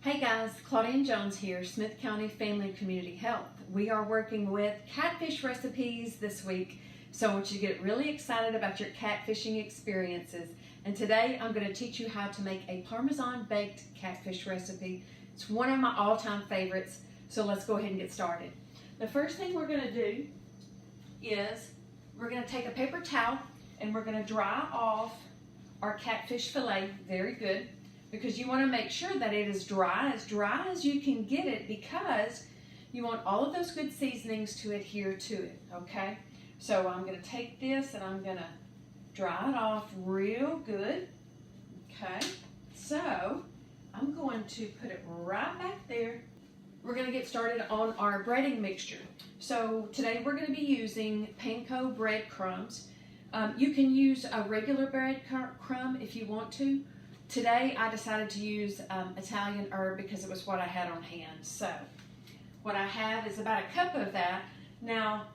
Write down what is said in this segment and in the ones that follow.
Hey guys, Claudann Jones here, Smith County Family and Community Health. We are working with catfish recipes this week, so I want you to get really excited about your catfishing experiences. And today I'm going to teach you how to make a Parmesan baked catfish recipe. It's one of my all-time favorites, so let's go ahead and get started. The first thing we're going to do is we're going to take a paper towel and we're going to dry off our catfish fillet very good, because you want to make sure that it is dry as you can get it, because you want all of those good seasonings to adhere to it, okay? So I'm going to take this and I'm going to dry it off real good, okay? So I'm going to put it right back there. We're going to get started on our breading mixture. So today we're going to be using panko breadcrumbs. You can use a regular breadcrumb if you want to. Today I decided to use Italian herb because it was what I had on hand. So what I have is about a cup of that. Now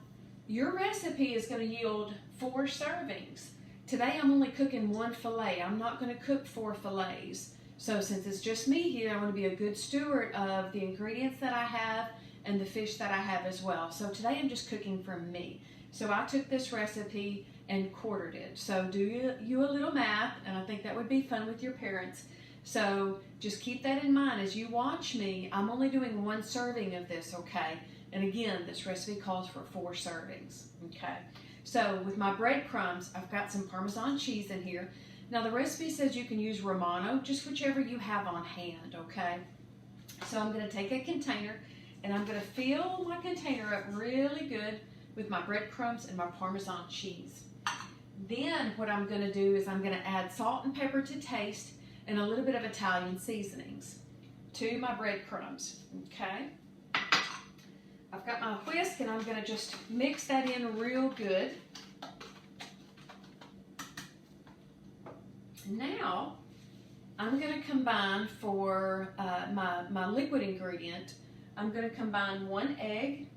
your recipe is going to yield 4 servings. Today I'm only cooking 1 fillet. I'm not going to cook 4 fillets. So since it's just me here, I want to be a good steward of the ingredients that I have and the fish that I have as well. So today I'm just cooking for me. So I took this recipe and quartered it. So do you a little math, and I think that would be fun with your parents. So just keep that in mind as you watch me. I'm only doing 1 serving of this, okay? And again, this recipe calls for 4 servings, okay? So with my breadcrumbs, I've got some Parmesan cheese in here. Now the recipe says you can use Romano, just whichever you have on hand, okay? So I'm gonna take a container and I'm gonna fill my container up really good with my breadcrumbs and my Parmesan cheese. Then what I'm going to do is I'm going to add salt and pepper to taste and a little bit of Italian seasonings to my breadcrumbs, okay? I've got my whisk and I'm going to just mix that in real good. Now I'm going to combine for my liquid ingredient. I'm going to combine 1 egg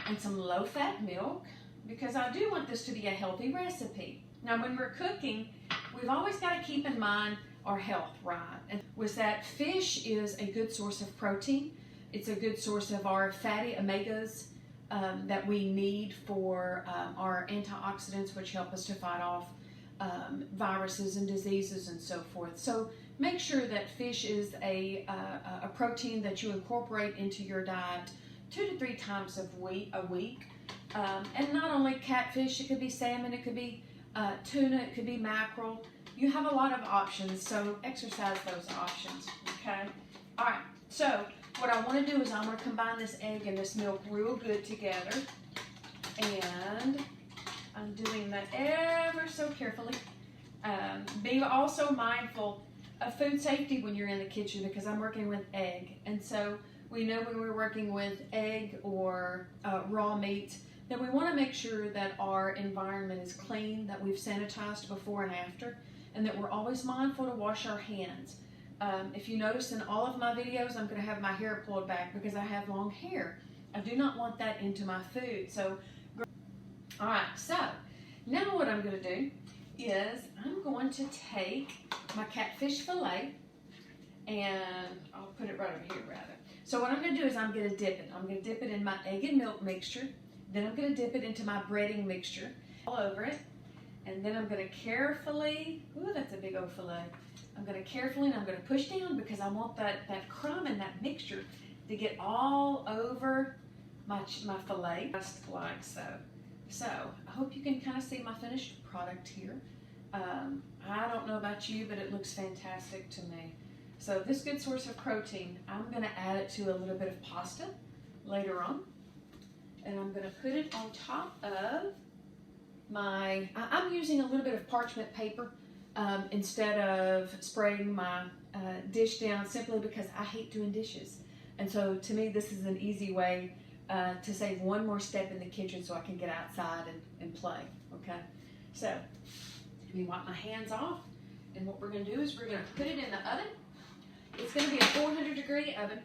and some low-fat milk, because I do want this to be a healthy recipe. Now when we're cooking, we've always got to keep in mind our health, right? And was that fish is a good source of protein. It's a good source of our fatty omegas that we need for our antioxidants, which help us to fight off viruses and diseases and so forth. So make sure that fish is a protein that you incorporate into your diet 2 to 3 times a week. And not only catfish, it could be salmon, it could be tuna, it could be mackerel. You have a lot of options, so exercise those options, okay? All right, so what I want to do is I'm going to combine this egg and this milk real good together. And I'm doing that ever so carefully. Be also mindful of food safety when you're in the kitchen, because I'm working with egg. And so we know when we're working with egg or raw meat that we want to make sure that our environment is clean, that we've sanitized before and after, and that we're always mindful to wash our hands. If you notice in all of my videos, I'm going to have my hair pulled back because I have long hair. I do not want that into my food. So, all right, so now what I'm going to do is I'm going to take my catfish fillet, and I'll put it right over here rather. So what I'm going to do is I'm going to dip it. I'm going to dip it in my egg and milk mixture. Then I'm going to dip it into my breading mixture all over it. And then I'm going to carefully, ooh, that's a big old fillet. I'm going to carefully, and I'm going to push down because I want that crumb and that mixture to get all over my fillet, just like so. So I hope you can kind of see my finished product here. I don't know about you, but it looks fantastic to me. So this good source of protein, I'm going to add it to a little bit of pasta later on. And I'm going to put it on top of my, I'm using a little bit of parchment paper instead of spraying my dish down, simply because I hate doing dishes. And so to me, this is an easy way to save 1 more step in the kitchen so I can get outside and play, okay? So let me wipe my hands off. And what we're going to do is we're going to put it in the oven. It's going to be a 400-degree oven.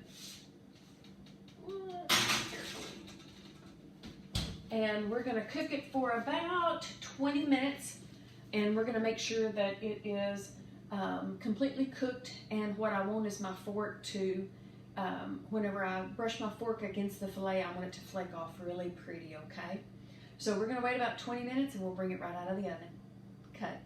And we're going to cook it for about 20 minutes, and we're going to make sure that it is completely cooked, and what I want is my fork to, whenever I brush my fork against the filet, I want it to flake off really pretty, okay? So we're gonna wait about 20 minutes and we'll bring it right out of the oven. Cut.